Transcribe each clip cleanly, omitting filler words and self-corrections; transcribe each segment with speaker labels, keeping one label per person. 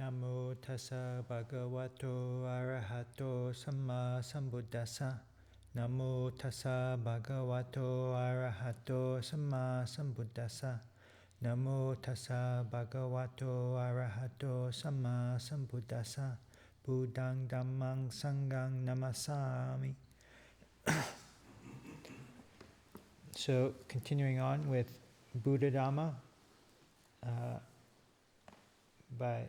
Speaker 1: Namo tassa bhagavato arahato samma sambuddhassa. Namo tassa bhagavato arahato samma sambuddhassa. Namo tassa bhagavato arahato samma sambuddhassa. Buddhang dhammang sanghang namasami. So, continuing on with Buddhadhamma by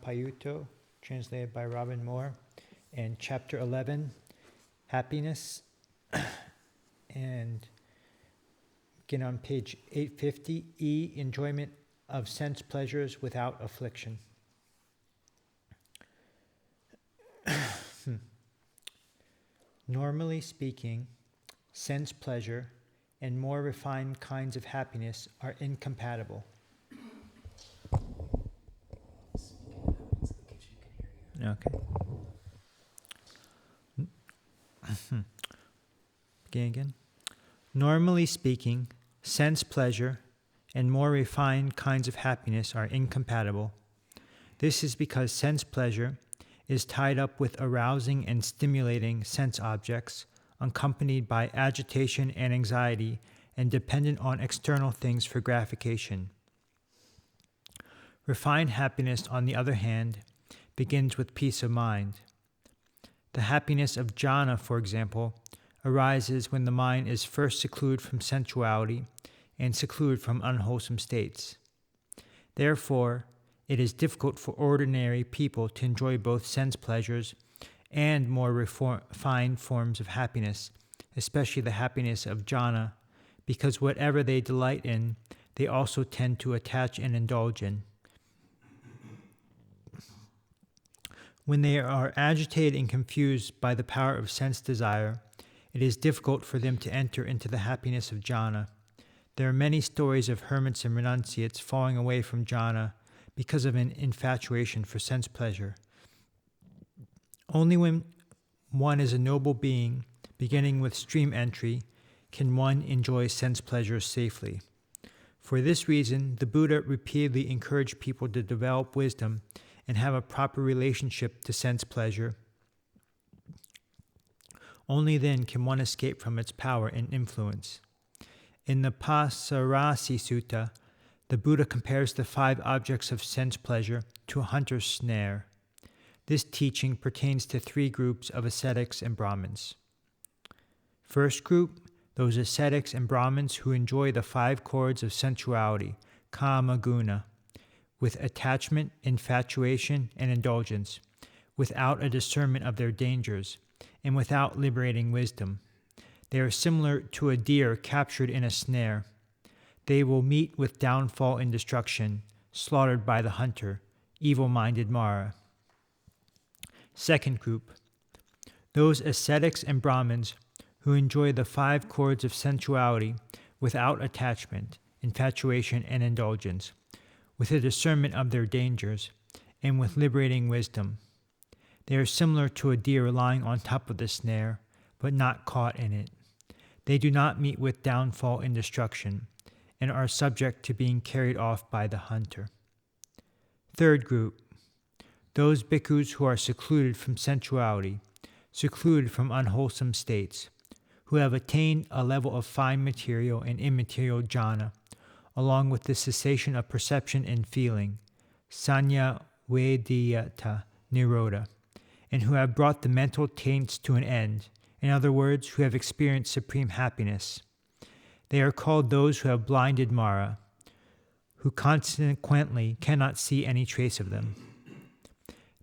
Speaker 1: Payutto, translated by Robin Moore, and Chapter 11, Happiness, and begin on page 850, E, Enjoyment of Sense Pleasures Without Affliction. Normally speaking, sense pleasure and more refined kinds of happiness are incompatible. Okay. Begin again. Normally speaking, sense pleasure and more refined kinds of happiness are incompatible. This is because sense pleasure is tied up with arousing and stimulating sense objects, accompanied by agitation and anxiety, and dependent on external things for gratification. Refined happiness, on the other hand, begins with peace of mind. The happiness of jhana, for example, arises when the mind is first secluded from sensuality and secluded from unwholesome states. Therefore, it is difficult for ordinary people to enjoy both sense pleasures and more refined forms of happiness, especially the happiness of jhana, because whatever they delight in, they also tend to attach and indulge in. When they are agitated and confused by the power of sense desire, it is difficult for them to enter into the happiness of jhana. There are many stories of hermits and renunciates falling away from jhana because of an infatuation for sense pleasure. Only when one is a noble being, beginning with stream entry, can one enjoy sense pleasures safely. For this reason, the Buddha repeatedly encouraged people to develop wisdom and have a proper relationship to sense pleasure. Only then can one escape from its power and influence. In the Pasarasi Sutta, the Buddha compares the 5 objects of sense pleasure to a hunter's snare. This teaching pertains to 3 groups of ascetics and Brahmins. First group, those ascetics and Brahmins who enjoy the 5 chords of sensuality, kama guna, with attachment, infatuation, and indulgence, without a discernment of their dangers, and without liberating wisdom. They are similar to a deer captured in a snare. They will meet with downfall and destruction, slaughtered by the hunter, evil-minded Mara. Second group, those ascetics and Brahmins who enjoy the 5 chords of sensuality without attachment, infatuation, and indulgence, with a discernment of their dangers, and with liberating wisdom. They are similar to a deer lying on top of the snare, but not caught in it. They do not meet with downfall and destruction, and are subject to being carried off by the hunter. Third group, those bhikkhus who are secluded from sensuality, secluded from unwholesome states, who have attained a level of fine material and immaterial jhana, along with the cessation of perception and feeling, sanya vediyata nirodha, and who have brought the mental taints to an end, in other words, who have experienced supreme happiness. They are called those who have blinded Mara, who consequently cannot see any trace of them.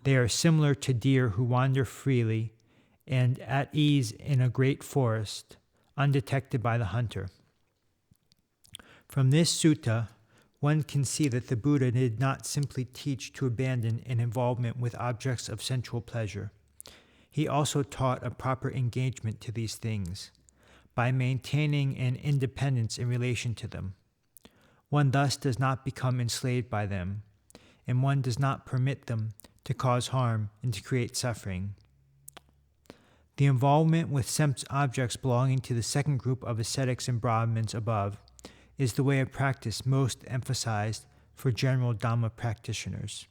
Speaker 1: They are similar to deer who wander freely and at ease in a great forest, undetected by the hunter. From this sutta, one can see that the Buddha did not simply teach to abandon an involvement with objects of sensual pleasure. He also taught a proper engagement to these things, by maintaining an independence in relation to them. One thus does not become enslaved by them, and one does not permit them to cause harm and to create suffering. The involvement with sense objects belonging to the second group of ascetics and Brahmins above is the way of practice most emphasized for general Dhamma practitioners.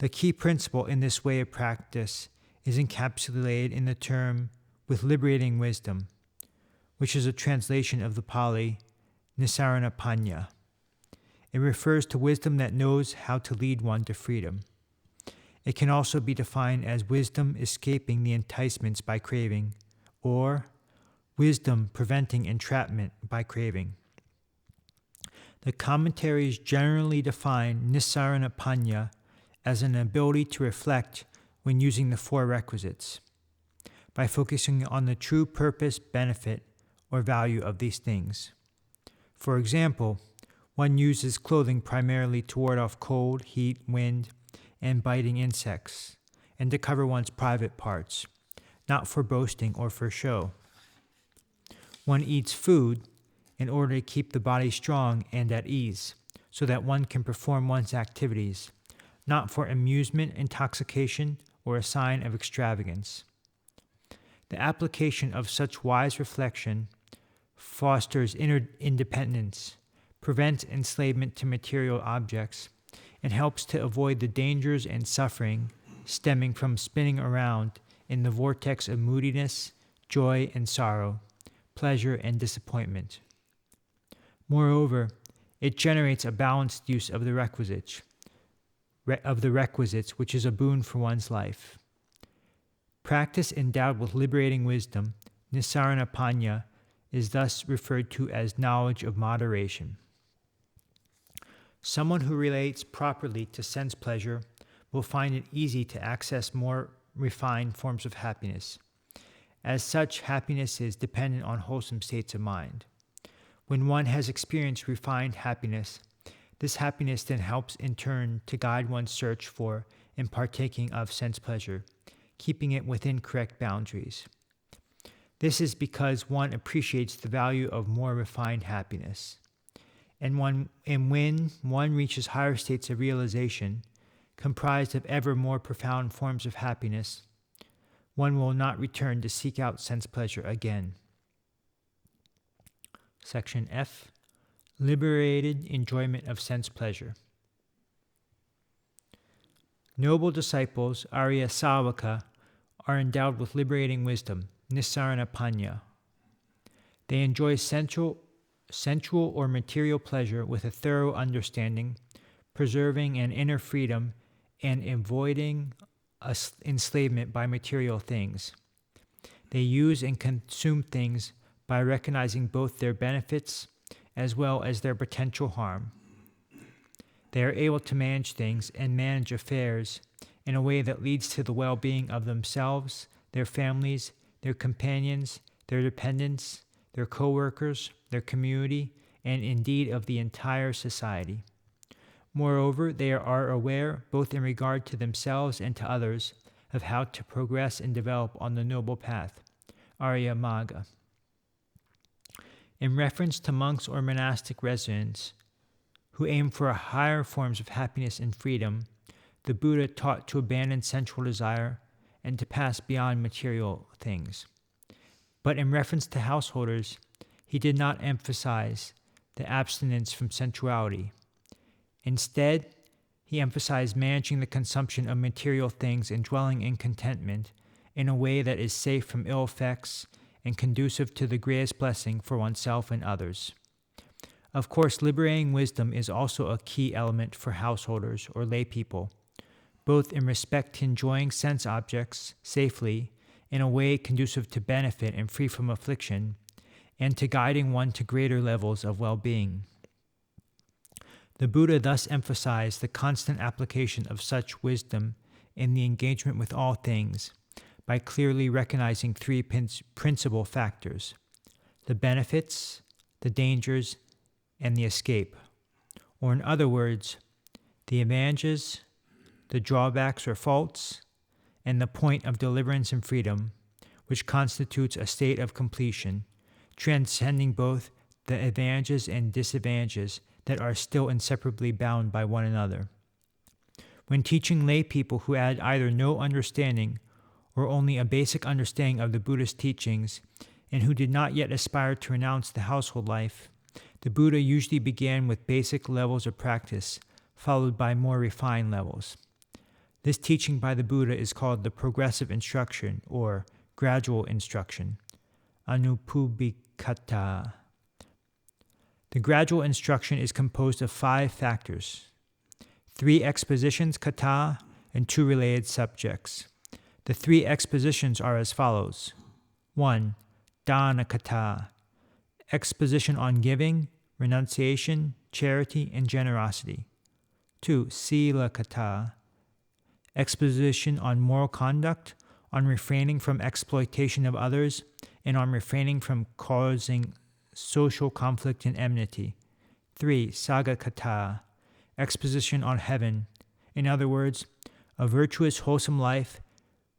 Speaker 1: The key principle in this way of practice is encapsulated in the term with liberating wisdom, which is a translation of the Pali Nisaranapañña. It refers to wisdom that knows how to lead one to freedom. It can also be defined as wisdom escaping the enticements by craving, or wisdom preventing entrapment by craving. The commentaries generally define Nisaranapañña as an ability to reflect when using the four requisites, by focusing on the true purpose, benefit, or value of these things. For example, one uses clothing primarily to ward off cold, heat, wind, and biting insects, and to cover one's private parts, not for boasting or for show. One eats food in order to keep the body strong and at ease, so that one can perform one's activities, not for amusement, intoxication, or a sign of extravagance. The application of such wise reflection fosters inner independence, prevents enslavement to material objects, and helps to avoid the dangers and suffering stemming from spinning around in the vortex of moodiness, joy and sorrow, pleasure and disappointment. Moreover, it generates a balanced use of the requisites, which is a boon for one's life. Practice endowed with liberating wisdom, Nisaranapañña, is thus referred to as knowledge of moderation. Someone who relates properly to sense pleasure will find it easy to access more refined forms of happiness. As such, happiness is dependent on wholesome states of mind. When one has experienced refined happiness, this happiness then helps in turn to guide one's search for and partaking of sense pleasure, keeping it within correct boundaries. This is because one appreciates the value of more refined happiness. And when one reaches higher states of realization, comprised of ever more profound forms of happiness, one will not return to seek out sense pleasure again. Section F. Liberated enjoyment of sense pleasure. Noble disciples, Arya Savaka, are endowed with liberating wisdom, Nisaranapañña. They enjoy sensual or material pleasure with a thorough understanding, preserving an inner freedom, and avoiding enslavement by material things. They use and consume things by recognizing both their benefits as well as their potential harm. They are able to manage things and manage affairs in a way that leads to the well-being of themselves, their families, their companions, their dependents, their co-workers, their community, and indeed of the entire society. Moreover, they are aware, both in regard to themselves and to others, of how to progress and develop on the noble path, Arya Magga. In reference to monks or monastic residents who aim for higher forms of happiness and freedom, the Buddha taught to abandon sensual desire and to pass beyond material things. But in reference to householders, he did not emphasize the abstinence from sensuality. Instead, he emphasized managing the consumption of material things and dwelling in contentment in a way that is safe from ill effects and conducive to the greatest blessing for oneself and others. Of course, liberating wisdom is also a key element for householders or lay people, both in respect to enjoying sense objects safely in a way conducive to benefit and free from affliction, and to guiding one to greater levels of well-being. The Buddha thus emphasized the constant application of such wisdom in the engagement with all things by clearly recognizing three principal factors: the benefits, the dangers, and the escape. Or in other words, the advantages, the drawbacks or faults, and the point of deliverance and freedom, which constitutes a state of completion, transcending both the advantages and disadvantages that are still inseparably bound by one another. When teaching lay people who had either no understanding or only a basic understanding of the Buddhist teachings and who did not yet aspire to renounce the household life, the Buddha usually began with basic levels of practice, followed by more refined levels. This teaching by the Buddha is called the progressive instruction or gradual instruction, Anupubikata. The gradual instruction is composed of 5 factors, 3 expositions, kata, and 2 related subjects. The 3 expositions are as follows. 1. Dana kata, exposition on giving, renunciation, charity, and generosity. 2. Sila kata, exposition on moral conduct, on refraining from exploitation of others, and on refraining from causing social conflict and enmity. 3. Saga kata, exposition on heaven, in other words, a virtuous, wholesome life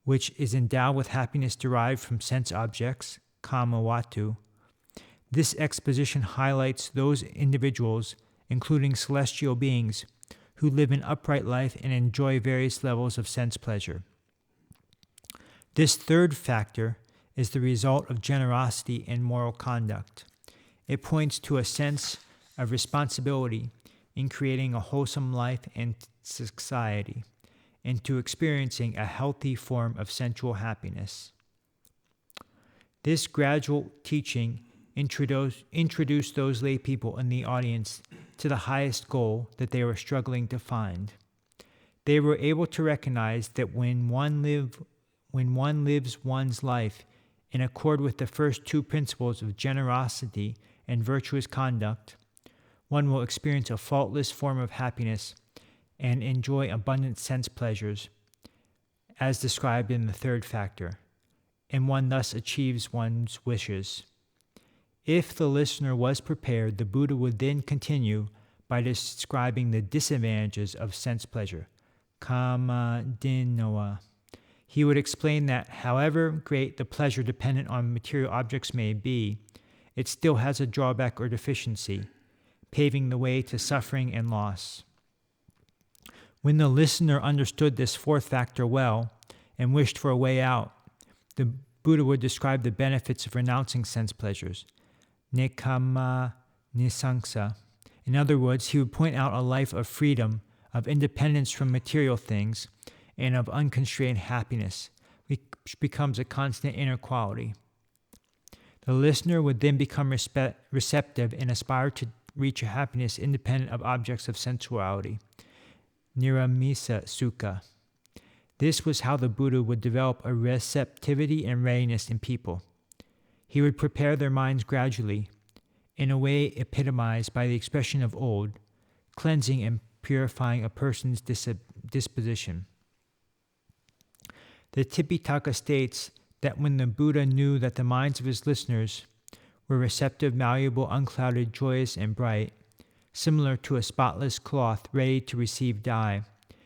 Speaker 1: which is endowed with happiness derived from sense objects, kama watu. This exposition highlights those individuals, including celestial beings, who live an upright life and enjoy various levels of sense pleasure. This 3rd factor is the result of generosity and moral conduct. It points to a sense of responsibility in creating a wholesome life and society, and to experiencing a healthy form of sensual happiness. This gradual teaching introduced those lay people in the audience to the highest goal that they were struggling to find. They were able to recognize that when one lives one's life in accord with the first 2 principles of generosity and virtuous conduct, one will experience a faultless form of happiness and enjoy abundant sense pleasures, as described in the 3rd factor, and one thus achieves one's wishes. If the listener was prepared, the Buddha would then continue by describing the disadvantages of sense pleasure, kama dinoa. He would explain that however great the pleasure dependent on material objects may be, it still has a drawback or deficiency, paving the way to suffering and loss. When the listener understood this 4th factor well and wished for a way out, the Buddha would describe the benefits of renouncing sense pleasures, nekama nisangsa. In other words, he would point out a life of freedom, of independence from material things, and of unconstrained happiness, which becomes a constant inner quality. The listener would then become receptive and aspire to reach a happiness independent of objects of sensuality, niramisa sukha. This was how the Buddha would develop a receptivity and readiness in people. He would prepare their minds gradually, in a way epitomized by the expression of old, cleansing and purifying a person's disposition. The Tipitaka states that when the Buddha knew that the minds of his listeners were receptive, malleable, unclouded, joyous, and bright, similar to a spotless cloth ready to receive dye,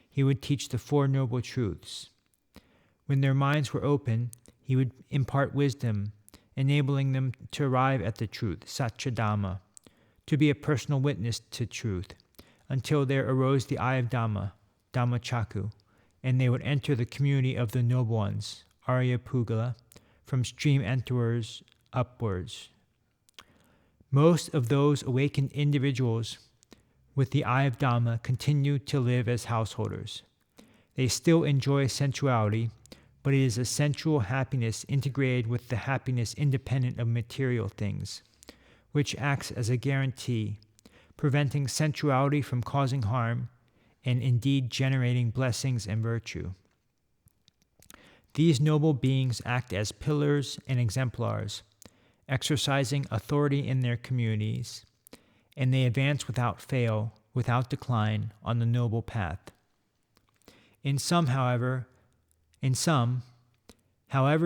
Speaker 1: he would teach the 4 noble truths. When their minds were open, he would impart wisdom, enabling them to arrive at the truth, Satchadhamma, to be a personal witness to truth, until there arose the eye of Dhamma, Dhammachaku, and they would enter the community of the noble ones, Arya Pugala, from stream enterers upwards. Most of those awakened individuals with the eye of Dhamma continue to live as householders. They still enjoy sensuality, but it is a sensual happiness integrated with the happiness independent of material things, which acts as a guarantee, preventing sensuality from causing harm and indeed generating blessings and virtue. These noble beings act as pillars and exemplars, exercising authority in their communities, and they advance without fail, without decline, on the noble path. In some, however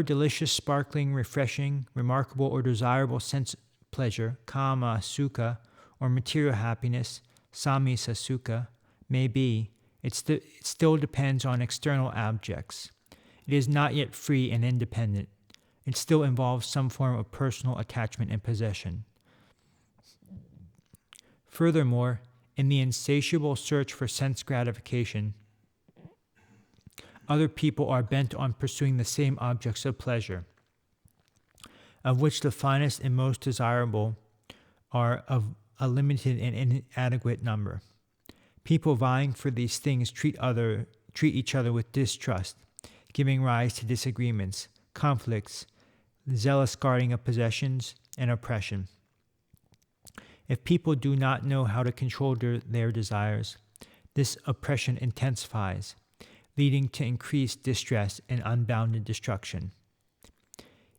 Speaker 1: delicious, sparkling, refreshing, remarkable, or desirable sense pleasure, kama sukha, or material happiness, samisa sukha, may be, it still depends on external objects. It is not yet free and independent. It still involves some form of personal attachment and possession. Furthermore, in the insatiable search for sense gratification, other people are bent on pursuing the same objects of pleasure, of which the finest and most desirable are of a limited and inadequate number. People vying for these things treat treat each other with distrust, giving rise to disagreements, conflicts, zealous guarding of possessions, and oppression. If people do not know how to control their desires, this oppression intensifies, leading to increased distress and unbounded destruction.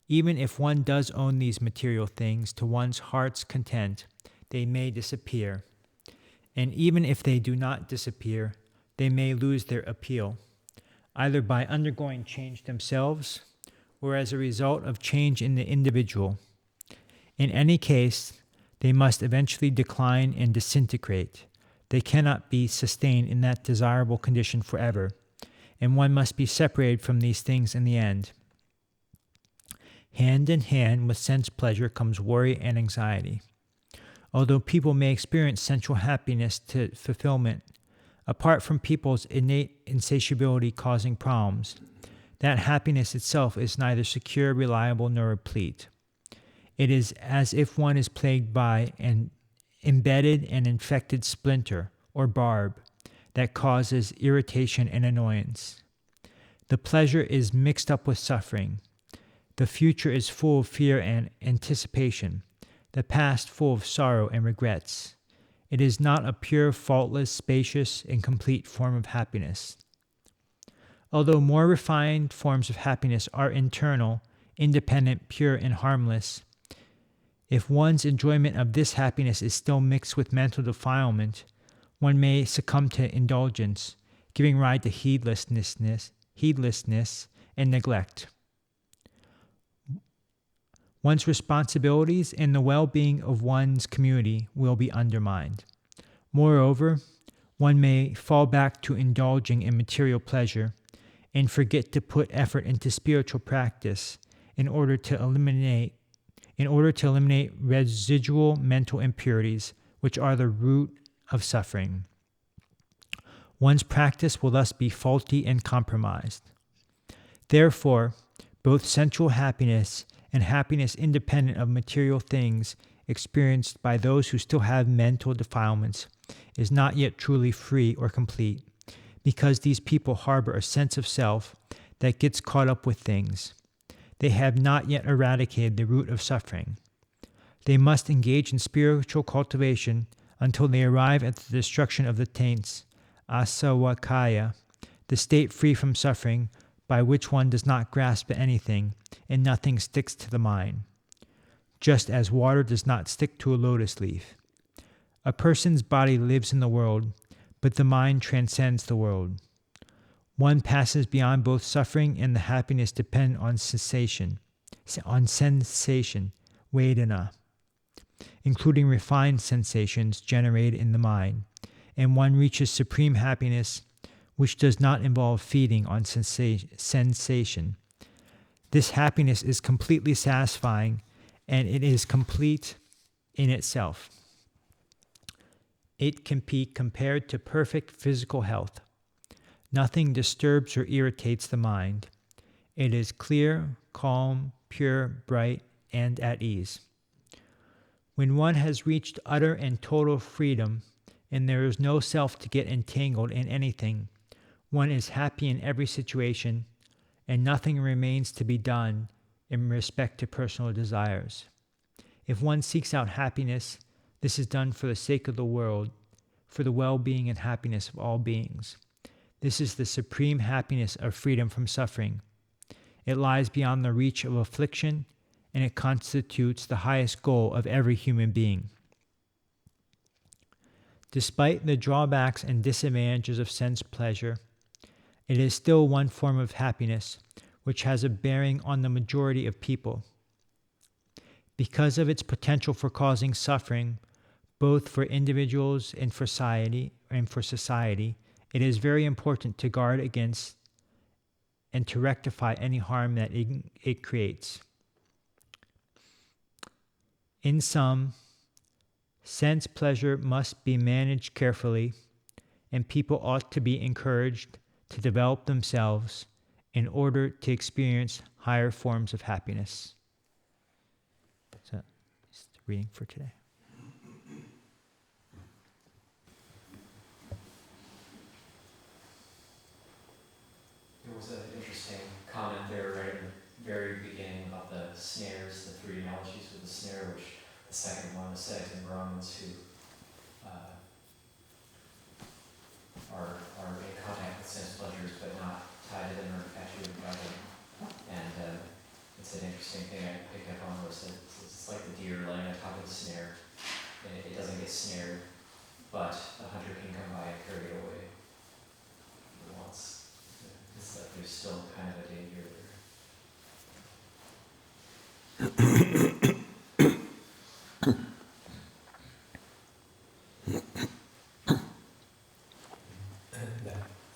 Speaker 1: Even if one does own these material things to one's heart's content, they may disappear. And even if they do not disappear, they may lose their appeal, either by undergoing change themselves or as a result of change in the individual. In any case, they must eventually decline and disintegrate. They cannot be sustained in that desirable condition forever, and one must be separated from these things in the end. Hand in hand with sense pleasure comes worry and anxiety. Although people may experience sensual happiness to fulfillment, apart from people's innate insatiability causing problems, that happiness itself is neither secure, reliable, nor replete. It is as if one is plagued by an embedded and infected splinter or barb that causes irritation and annoyance. The pleasure is mixed up with suffering. The future is full of fear and anticipation, the past full of sorrow and regrets. It is not a pure, faultless, spacious, and complete form of happiness. Although more refined forms of happiness are internal, independent, pure, and harmless, if one's enjoyment of this happiness is still mixed with mental defilement, one may succumb to indulgence, giving rise to heedlessness and neglect. One's responsibilities and the well-being of one's community will be undermined. Moreover, one may fall back to indulging in material pleasure and forget to put effort into spiritual practice in order to eliminate residual mental impurities, which are the root of suffering. One's practice will thus be faulty and compromised. Therefore, both sensual happiness and happiness independent of material things experienced by those who still have mental defilements is not yet truly free or complete, because these people harbor a sense of self that gets caught up with things. They have not yet eradicated the root of suffering. They must engage in spiritual cultivation until they arrive at the destruction of the taints, asawakaya, the state free from suffering, by which one does not grasp at anything, and nothing sticks to the mind, just as water does not stick to a lotus leaf. A person's body lives in the world, but the mind transcends the world. One passes beyond both suffering and the happiness dependent on sensation, vedana, including refined sensations generated in the mind, and one reaches supreme happiness, which does not involve feeding on sensation. This happiness is completely satisfying, and it is complete in itself. It can be compared to perfect physical health. Nothing disturbs or irritates the mind. It is clear, calm, pure, bright, and at ease. When one has reached utter and total freedom, and there is no self to get entangled in anything, one is happy in every situation, and nothing remains to be done in respect to personal desires. If one seeks out happiness, this is done for the sake of the world, for the well-being and happiness of all beings. This is the supreme happiness of freedom from suffering. It lies beyond the reach of affliction, and it constitutes the highest goal of every human being. Despite the drawbacks and disadvantages of sense pleasure, it is still one form of happiness which has a bearing on the majority of people. Because of its potential for causing suffering, both for individuals and for society, it is very important to guard against and to rectify any harm that it creates. In sum, sense pleasure must be managed carefully, and people ought to be encouraged to develop themselves in order to experience higher forms of happiness. So, that's the reading for today.
Speaker 2: was an interesting comment there right in the very beginning about the snares, the three analogies with the snare, which the second one was said in Brahmins who are in contact with sense pleasures but not tied to them or attached by them. And it's an interesting thing I picked up on was that it's like the deer laying on top of the snare, and it doesn't get snared, but a hunter can come by and carry it away if he wants. It's like there's still kind of a danger there.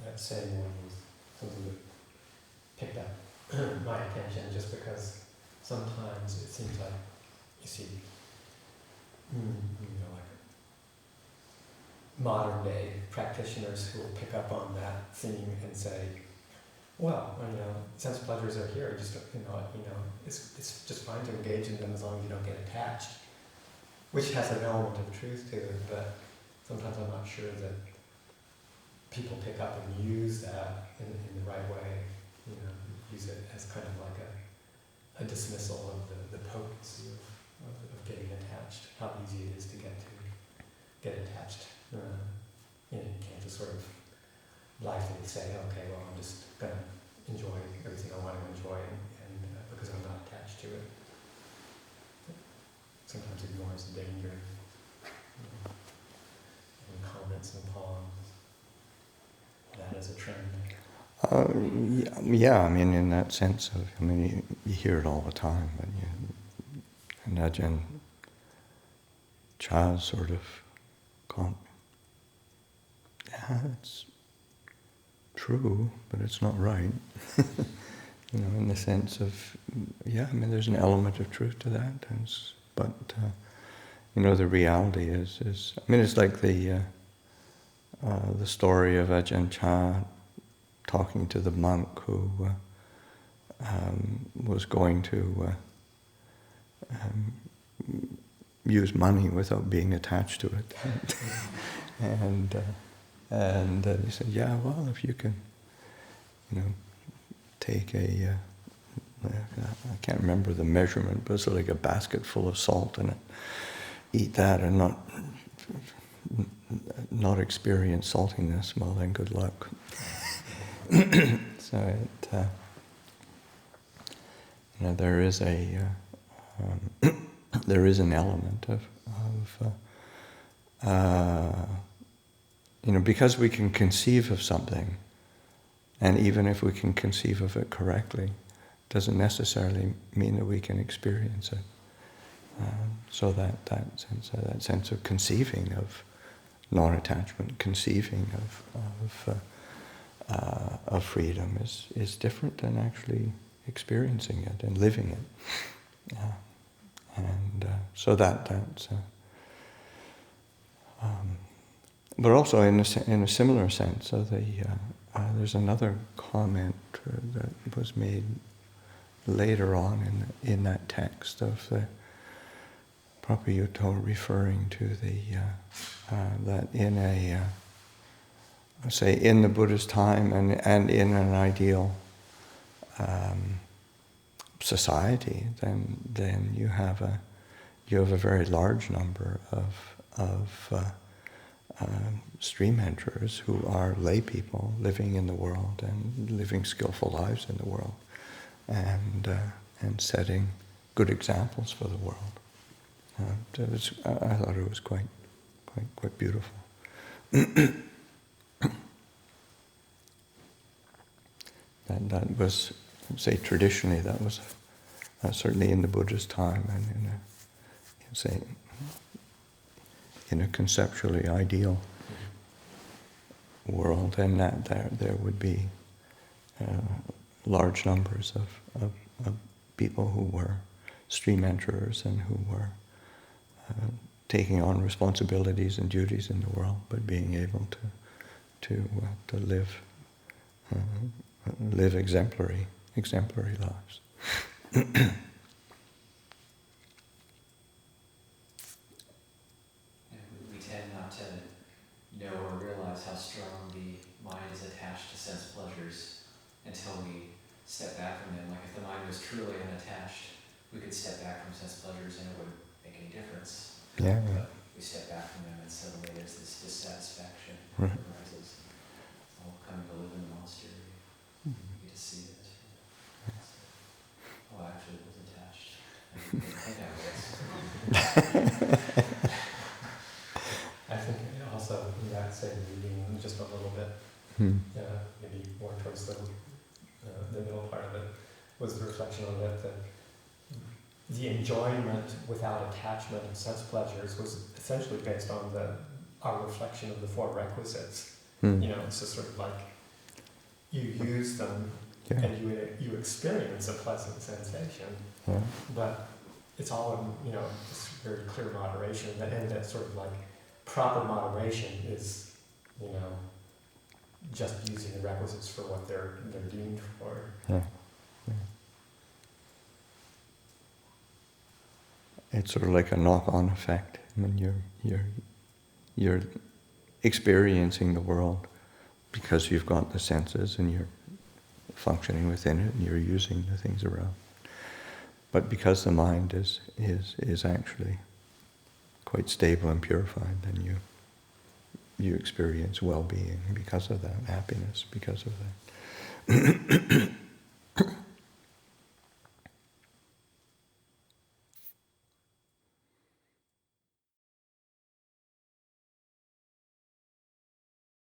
Speaker 3: That same one was something that picked up my attention just because sometimes it seems like you see, like modern day practitioners who will pick up on that theme and say, well, sense pleasures are here. Just it's just fine to engage in them as long as you don't get attached, which has an element of truth to it. But sometimes I'm not sure that people pick up and use that in the right way. Use it as kind of like a dismissal of the potency of getting attached. How easy it is to get attached. You can't just sort of blithely say, okay, well, I'm just going to enjoy everything I want to enjoy, and because I'm not attached to it. Sometimes ignores the danger in comments and poems. That is a trend.
Speaker 4: Yeah, I mean, in that sense of, you hear it all the time, and Ajahn Chah sort of it's true, but it's not right. In the sense of, there's an element of truth to that, but the reality is, it's like the story of Ajahn Chah talking to the monk who was going to use money without being attached to it. And he said, yeah, well, if you can, take I can't remember the measurement, but it's like a basket full of salt in it, eat that and not experience saltiness, well then good luck. So there is there is an element of because we can conceive of something, and even if we can conceive of it correctly, doesn't necessarily mean that we can experience it. So that sense of conceiving of non-attachment, conceiving of freedom is different than actually experiencing it and living it. So that's. But also in a similar sense, there's another comment that was made later on in that text of the Payutto referring to that in in the Buddha's time and in an ideal society, then you have a very large number of stream enterers who are lay people living in the world and living skillful lives in the world, and setting good examples for the world. I thought it was quite beautiful. That was, traditionally, that was certainly in the Buddha's time, and in a conceptually ideal world, and that there would be large numbers of people who were stream enterers and who were taking on responsibilities and duties in the world, but being able to live exemplary lives.
Speaker 2: We tend not to know or realize how strong the mind is attached to sense pleasures until truly unattached, we could step back from sense pleasures and it wouldn't make any difference.
Speaker 4: Yeah, yeah.
Speaker 2: But we step back from them and suddenly there's this dissatisfaction
Speaker 4: Right.
Speaker 2: that arises. All coming to live in the monastery. You get to see it. Oh, I actually was attached. I didn't think I was.
Speaker 3: I think also in that same reading, just a little bit, maybe more towards the middle part of it, was the reflection on that the enjoyment without attachment and sense pleasures was essentially based on our reflection of the four requisites. It's just sort of like you use them and you experience a pleasant sensation, but it's all in this very clear moderation, and that sort of like proper moderation is just using the requisites for what they're deemed for.
Speaker 4: It's sort of like a knock-on effect when you're experiencing the world because you've got the senses and you're functioning within it and you're using the things around. But because the mind is actually quite stable and purified, then you experience well-being because of that, happiness because of that.